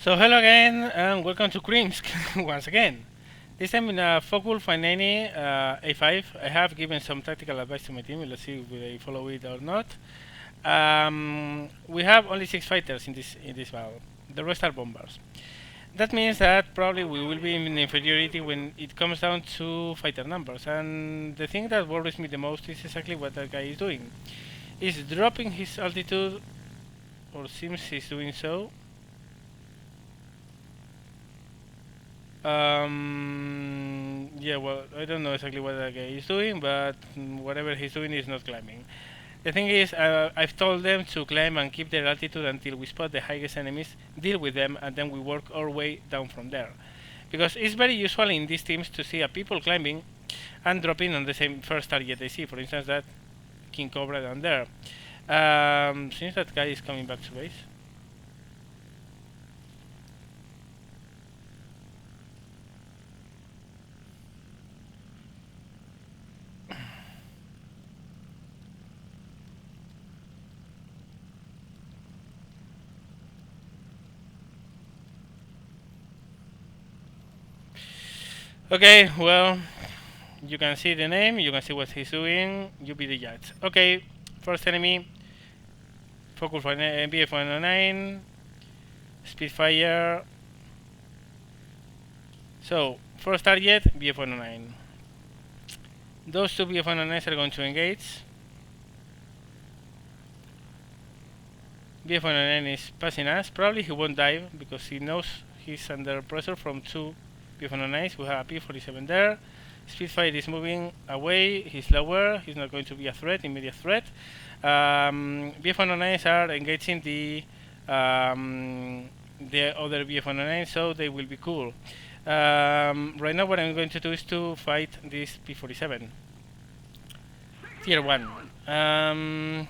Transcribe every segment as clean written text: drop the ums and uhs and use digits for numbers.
So hello again and welcome to Krimsk once again. This time in a Focul 590 A5, I have given some tactical advice to my team. Let's see if they follow it or not. We have only 6 fighters in this battle. The rest are bombers. That means that probably we will be in inferiority when it comes down to fighter numbers. And the thing that worries me the most is exactly what that guy is doing. He's dropping his altitude, or seems he's doing so. Yeah, well, I don't know exactly what that guy is doing, but whatever he's doing is not climbing. The thing is, I've told them to climb and keep their altitude until we spot the highest enemies, deal with them, and then we work our way down from there. Because it's very usual in these teams to see a people climbing and dropping on the same first target they see. For instance, that King Cobra down there. Since that guy is coming back to base. Okay, well, you can see the name, you can see what he's doing, you be the judge. Okay, first enemy, Focus BF-109, Spitfire. So, first target, BF-109. Those two BF-109s are going to engage. BF-109 is passing us. Probably he won't dive because he knows he's under pressure from two BF-109s. We have a P-47 there. Spitfire is moving away. He's lower. He's not going to be a threat, immediate threat. BF-109s are engaging the other BF-109, so they will be cool. Right now, what I'm going to do is to fight this P-47. Tier 1.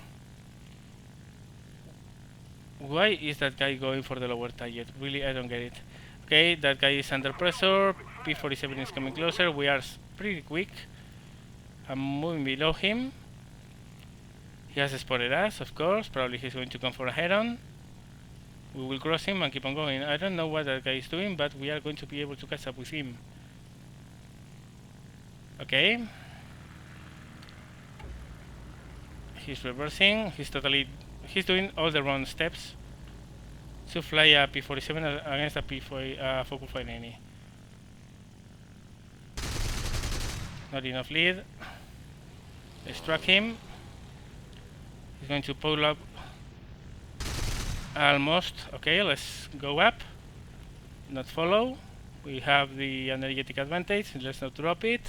Why is that guy going for the lower target? Really, I don't get it. Okay, that guy is under pressure. P-47 is coming closer. We are pretty quick. I'm moving below him. He has spotted us, of course. Probably he's going to come for a head-on. We will cross him and keep on going. I don't know what that guy is doing, but we are going to be able to catch up with him. Okay. He's reversing. He's doing all the wrong steps to fly a P-47 against a Focus 590. Not enough lead. Let's track him. He's going to pull up. Almost. Okay, let's go up. Not follow. We have the energetic advantage. Let's not drop it.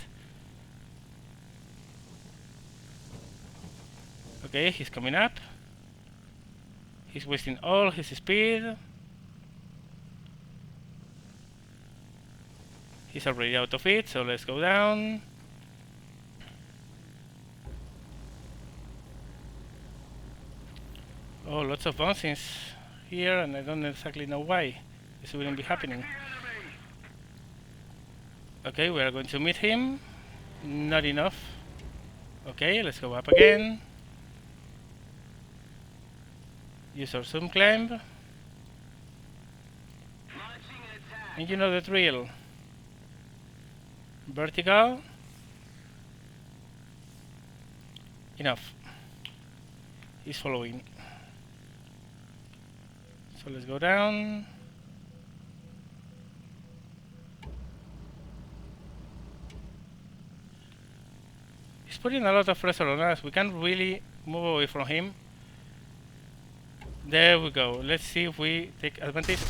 Okay, he's coming up. He's wasting all his speed. He's already out of it, so let's go down. Oh, lots of bouncings here, and I don't exactly know why. This wouldn't be happening. Okay, we are going to meet him. Not enough. Okay, let's go up again. Use our zoom climb. And you know the drill. Vertical. Enough. He's following. So let's go down. He's putting a lot of pressure on us. We can't really move away from him. There we go. Let's see if we take advantage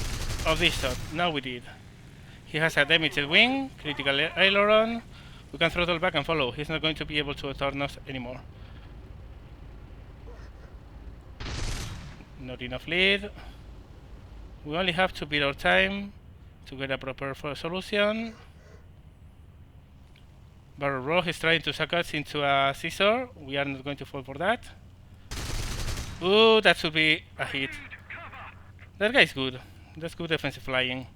of this shot. Now we did. He has a damaged wing, critical aileron. We can throttle back and follow. He's not going to be able to turn us anymore. Not enough lead. We only have to beat our time to get a proper solution. Barrel Rogue is trying to suck us into a scissor. We are not going to fall for that. Ooh, that should be a hit. That guy's good. That's good defensive flying.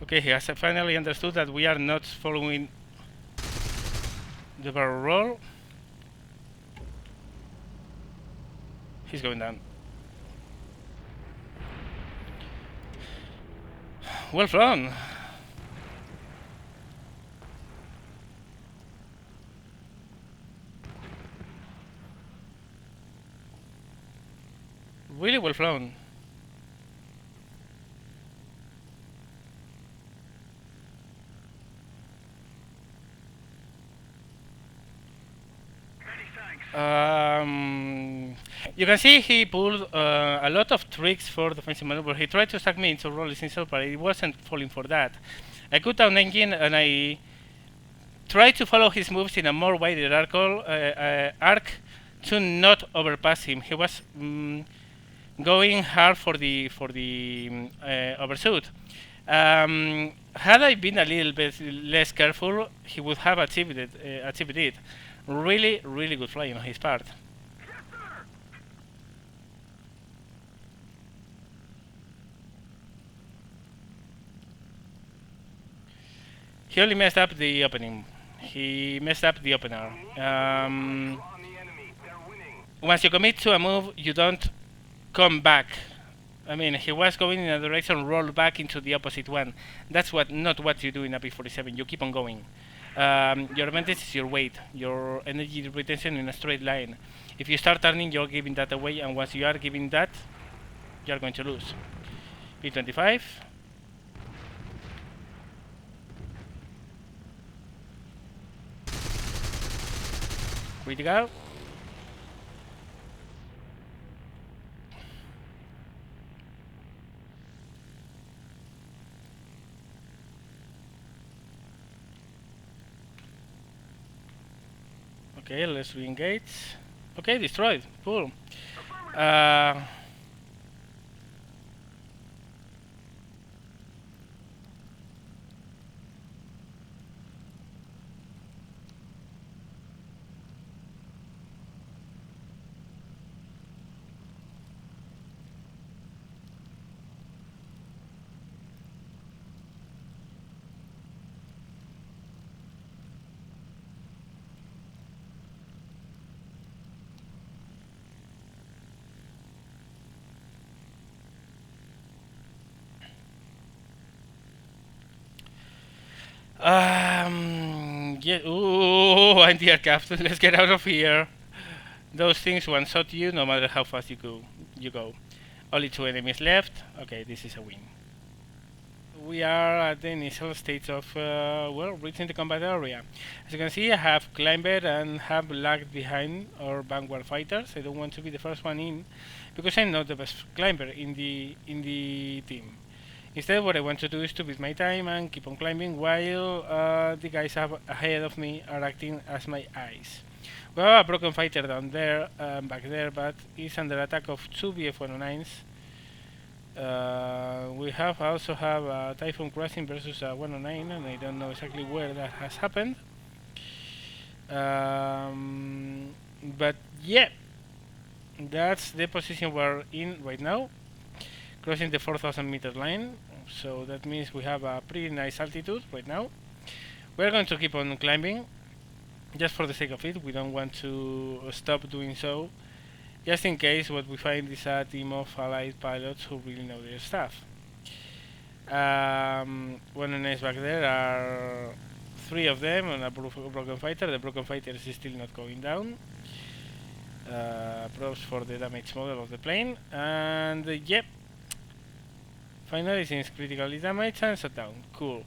Okay, he has finally understood that we are not following the barrel roll. He's going down. Well flown. Really well flown. You can see he pulled a lot of tricks for defensive maneuver. He tried to stack me into rolling himself, but it wasn't falling for that. I cut down engine and I tried to follow his moves in a more wider arc to not overpass him. He was going hard for the overshoot. Had I been a little bit less careful, he would have achieved it. Really, really good flying on his part. He only messed up the opening. He messed up the opener. Once you commit to a move, you don't come back. I mean, he was going in a direction, roll back into the opposite one. That's not what you do in a P-47. You keep on going. Your advantage is your weight, your energy retention in a straight line. If you start turning, you're giving that away, and once you are giving that, you're going to lose. P-25. Critical. Okay, let's re-engage. Okay, destroyed. Cool. Yeah. Ooh, anti-aircraft. Let's get out of here. Those things one-shot you, no matter how fast you go. Only 2 enemies left. Okay, this is a win. We are at the initial stage of reaching the combat area. As you can see, I have climbed and have lagged behind our vanguard fighters. I don't want to be the first one in because I'm not the best climber in the team. Instead, what I want to do is to beat my time and keep on climbing while the guys ahead of me are acting as my eyes. We have a broken fighter down there, back there, but it's under attack of 2 BF-109s. We also have a Typhoon crossing versus a 109, and I don't know exactly where that has happened. But yeah, that's the position we're in right now, crossing the 4,000 meter line. So that means we have a pretty nice altitude right now. We're going to keep on climbing, just for the sake of it. We don't want to stop doing so, just in case what we find is a team of allied pilots who really know their stuff. One nice back there are 3 of them on a broken fighter. The broken fighter is still not going down. Props for the damage model of the plane. And yep, finally seems critically damaged and shut down. Cool.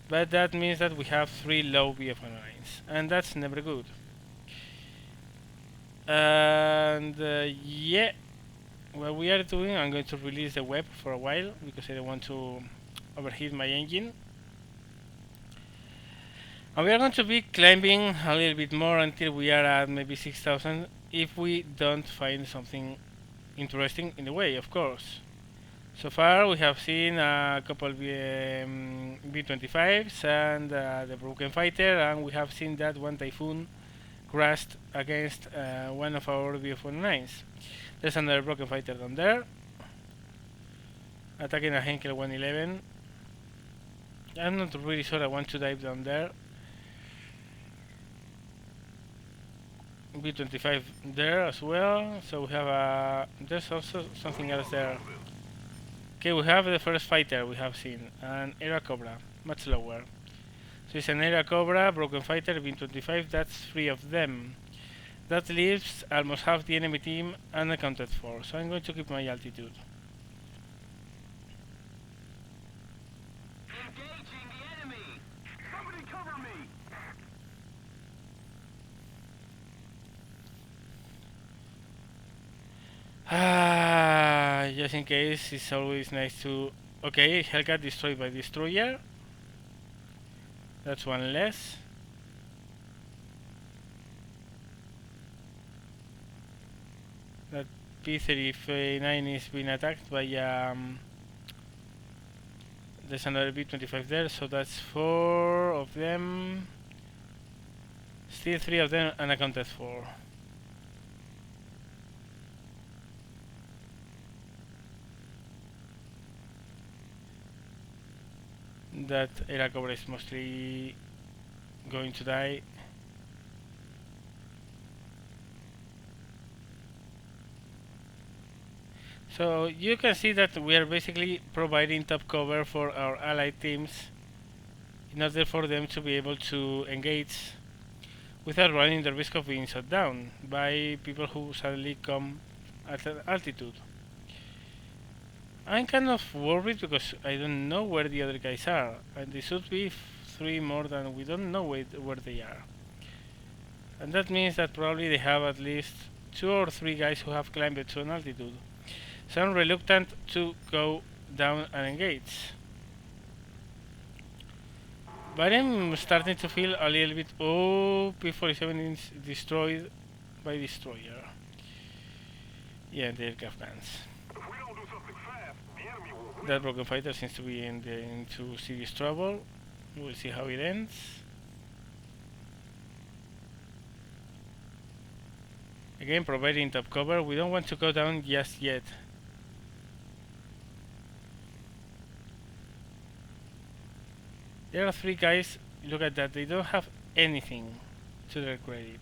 But that means that we have 3 low BF-109s, and that's never good. And yeah, what we are doing, I'm going to release the web for a while because I don't want to overheat my engine. And we are going to be climbing a little bit more until we are at maybe 6,000 if we don't find something interesting in the way, of course. So far we have seen a couple B-25s and the broken fighter, and we have seen that one Typhoon crashed against one of our BF-109s. There's another broken fighter down there, attacking a Henkel 111. I'm not really sure I want to dive down there. B-25 there as well. So we have there's also something else there. Okay, we have the first fighter we have seen, an Era Cobra, much lower. So it's an Era Cobra, Broken Fighter, B-25, that's 3 of them. That leaves almost half the enemy team unaccounted for, so I'm going to keep my altitude. Engaging the enemy! Somebody cover me! Just in case, it's always nice to... Okay, Hellcat destroyed by destroyer. That's one less. That P-39 is being attacked by there's another B-25 there, so that's 4 of them. Still 3 of them unaccounted for. That Era Cobra is mostly going to die. So you can see that we are basically providing top cover for our allied teams in order for them to be able to engage without running the risk of being shot down by people who suddenly come at an altitude. I'm kind of worried because I don't know where the other guys are, and they should be 3 more than we don't know where they are. And that means that probably they have at least 2 or 3 guys who have climbed to an altitude. So I'm reluctant to go down and engage. But I'm starting to feel a little bit... Oh, P-47 is destroyed by destroyer. Yeah, the aircraft guns. That Broken Fighter seems to be into serious trouble. We'll see how it ends. Again, providing top cover. We don't want to go down just yet. There are 3 guys, look at that, they don't have anything to their credit.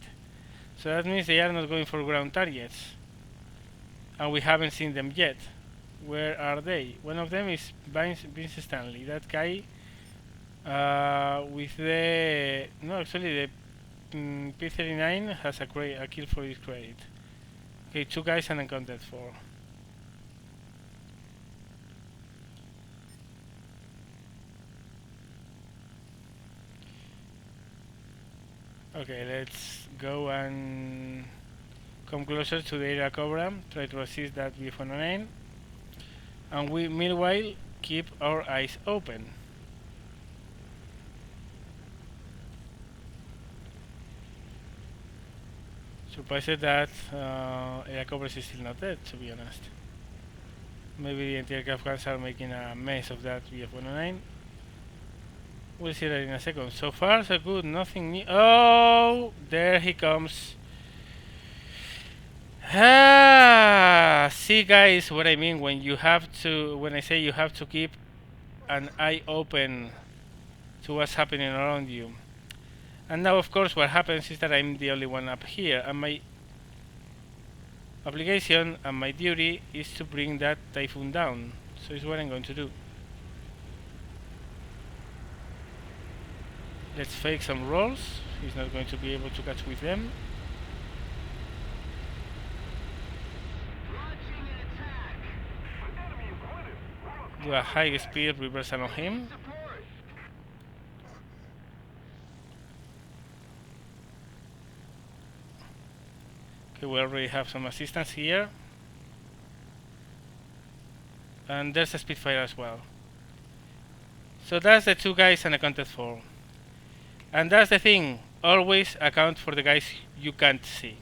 So that means they are not going for ground targets. And we haven't seen them yet. Where are they? One of them is Vince Stanley, that guy with the... No, actually the P-39 has a kill for his credit. Okay, 2 guys unaccounted for. Okay, let's go and come closer to the Era Cobra, try to assist that BF-109, and we meanwhile keep our eyes open. Surprised that Era Cobra is still not dead, to be honest. Maybe the anti-aircraft guns are making a mess of that BF-109. We'll see that in a second. So far, so good. Nothing new. Oh, there he comes. See, guys, what I mean when you have to. When I say you have to keep an eye open to what's happening around you. And now, of course, what happens is that I'm the only one up here, and my obligation and my duty is to bring that Typhoon down. So it's what I'm going to do. Let's fake some rolls. He's not going to be able to catch with them. Do a high speed reversal on him. Okay, we already have some assistance here. And there's a Spitfire as well. So that's the 2 guys unaccounted for. And that's the thing, always account for the guys you can't see.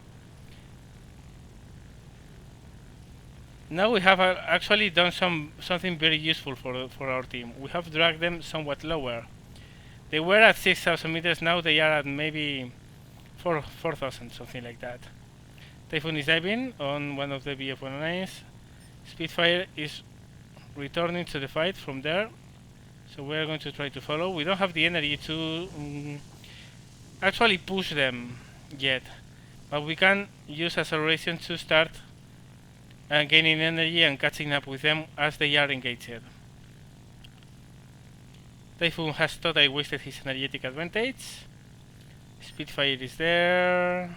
Now we have actually done something very useful for our team. We have dragged them somewhat lower. They were at 6,000 meters, now they are at maybe 4,000, something like that. Typhoon is diving on one of the BF-109s. Spitfire is returning to the fight from there. So we are going to try to follow. We don't have the energy to actually push them yet. But we can use acceleration to start gaining energy and catching up with them as they are engaged. Typhoon has thought I wasted his energetic advantage. Spitfire is there.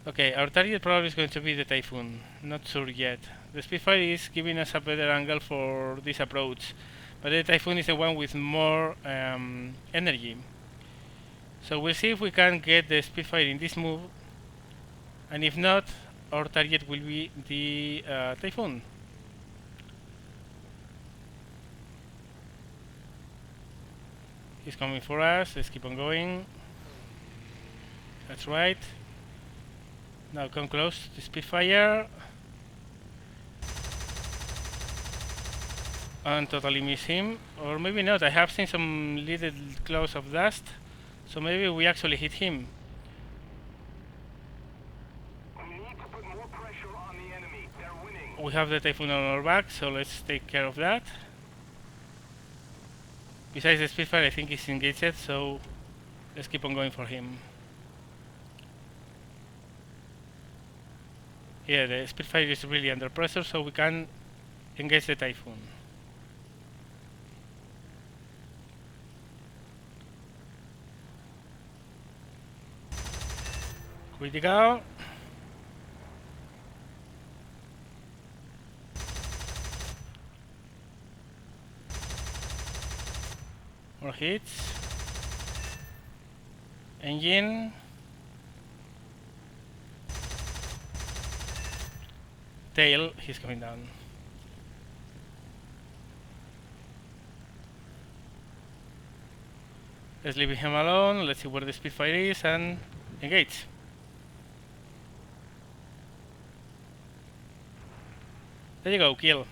Okay, our target probably is going to be the Typhoon. Not sure yet. The Spitfire is giving us a better angle for this approach, but the Typhoon is the one with more energy. So we'll see if we can get the Spitfire in this move, and if not, our target will be the Typhoon. He's coming for us. Let's keep on going. That's right. Now come close to Spitfire. And totally miss him. Or maybe not. I have seen some little clouds of dust. So maybe we actually hit him. We need to put more pressure on the enemy. They're winning. We have the Typhoon on our back, so let's take care of that. Besides the Spitfire, I think he's engaged, so let's keep on going for him. Yeah, the Spitfire is really under pressure, so we can engage the Typhoon. Critical. More hits. Engine. Tail, he's coming down. Let's leave him alone. Let's see where the Spitfire is and engage. There you go, kill.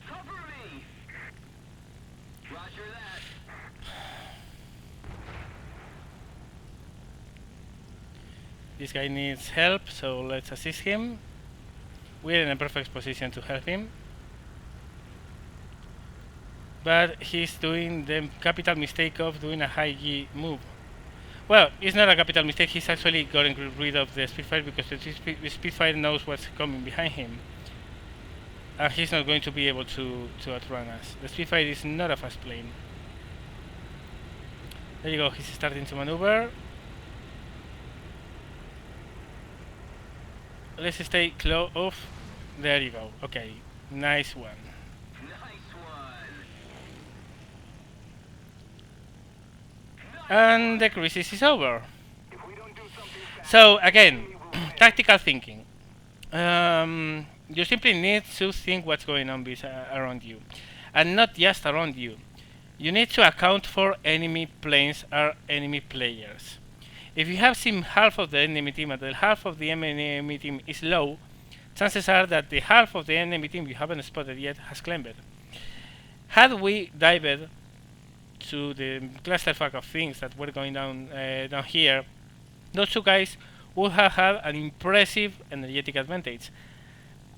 Cover me. Roger that. This guy needs help, so let's assist him. We're in a perfect position to help him. But he's doing the capital mistake of doing a high G move. Well, it's not a capital mistake, he's actually getting rid of the Spitfire because the Spitfire knows what's coming behind him. And he's not going to be able to outrun us. The Spitfire is not a fast plane. There you go, he's starting to maneuver. Let's stay close off. There you go, okay, nice one. Nice one. And the crisis is over. If we don't do something fast, So again, we will pay. tactical thinking. You simply need to think what's going on around you, and not just around you. You need to account for enemy planes or enemy players. If you have seen half of the enemy team and the half of the enemy team is low, chances are that the half of the enemy team you haven't spotted yet has climbed. Had we dived to the clusterfuck of things that were going down down here, those two guys would have had an impressive energetic advantage,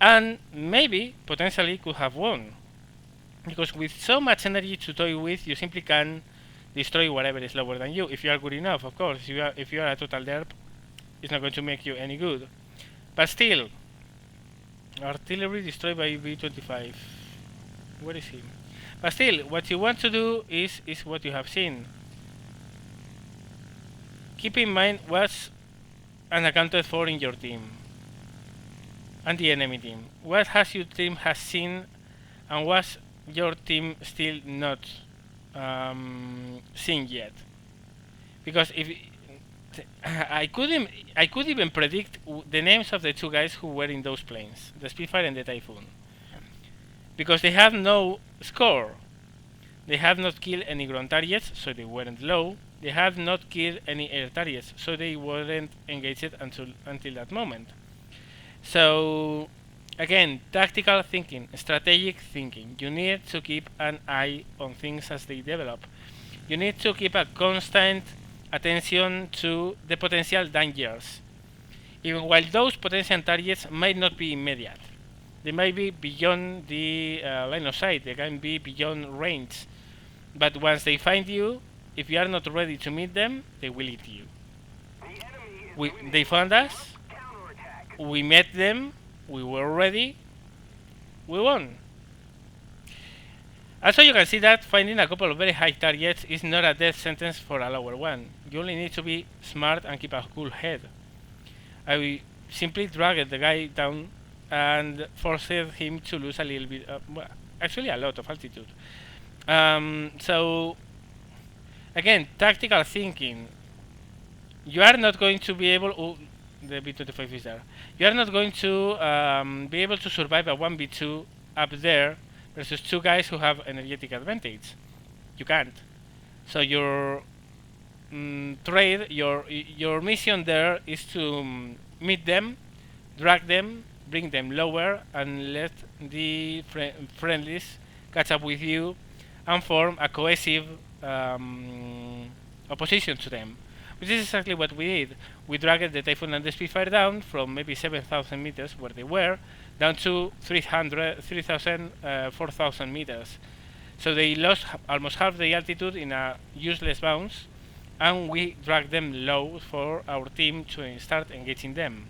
and maybe potentially could have won, because with so much energy to toy with, you simply can destroy whatever is lower than you, if you are good enough, of course. If you are a total derp, it's not going to make you any good. But still, artillery destroyed by V-25. Where is he? But still, what you want to do is what you have seen. Keep in mind what's unaccounted for in your team and the enemy team. What has your team has seen, and what's your team still not seen yet? Because if I could even predict the names of the two guys who were in those planes, the Spitfire and the Typhoon, because they have no score. They have not killed any ground targets, so they weren't low. They have not killed any air targets, so they weren't engaged until that moment. So again, tactical thinking, strategic thinking. You need to keep an eye on things as they develop. You need to keep a constant attention to the potential dangers, even while those potential targets might not be immediate. They might be beyond the line of sight. They can be beyond range. But once they find you, if you are not ready to meet them, they will eat you. They found us, we met them, we were ready, we won. Also, you can see that finding a couple of very high targets is not a death sentence for a lower one. You only need to be smart and keep a cool head. I simply dragged the guy down and forced him to lose a little bit, well, actually a lot of altitude. So, again, tactical thinking. You are not going to be able. Oh, the B-25 is there. You are not going to be able to survive a 1v2 up there versus two guys who have energetic advantage. You can't. So your your mission there is to meet them, drag them, bring them lower, and let the friendlies catch up with you and form a cohesive opposition to them. Which is exactly what we did. We dragged the Typhoon and the Spitfire down from maybe 7,000 meters where they were down to 3,000, 4,000 meters. So they lost almost half the altitude in a useless bounce, and we dragged them low for our team to start engaging them.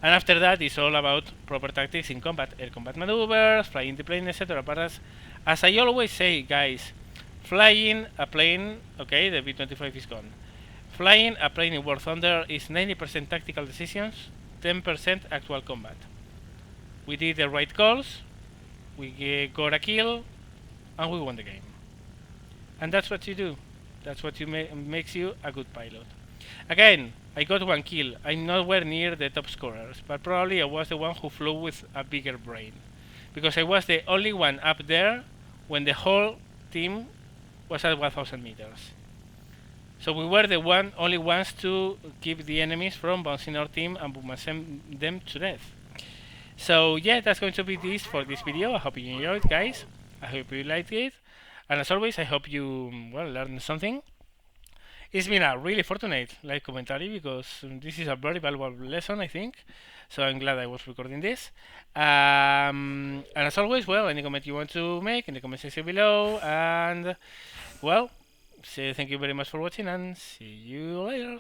And after that, it's all about proper tactics in combat, air combat maneuvers, flying the plane, etc. But as I always say, guys, flying a plane, okay, the B-25 is gone. Flying a plane in War Thunder is 90% tactical decisions, 10% actual combat. We did the right calls, we got a kill, and we won the game. And that's what you do. That's what makes you a good pilot. Again, I got one kill. I'm nowhere near the top scorers, but probably I was the one who flew with a bigger brain, because I was the only one up there when the whole team was at 1,000 meters. So we were the only ones to keep the enemies from bouncing our team and boom them to death. So yeah, that's going to be this for this video. I hope you enjoyed, guys. I hope you liked it, and as always, I hope you learned something. It's been a really fortunate live commentary because this is a very valuable lesson, I think. So I'm glad I was recording this. And as always, any comment you want to make in the comment section below. And say thank you very much for watching and see you later.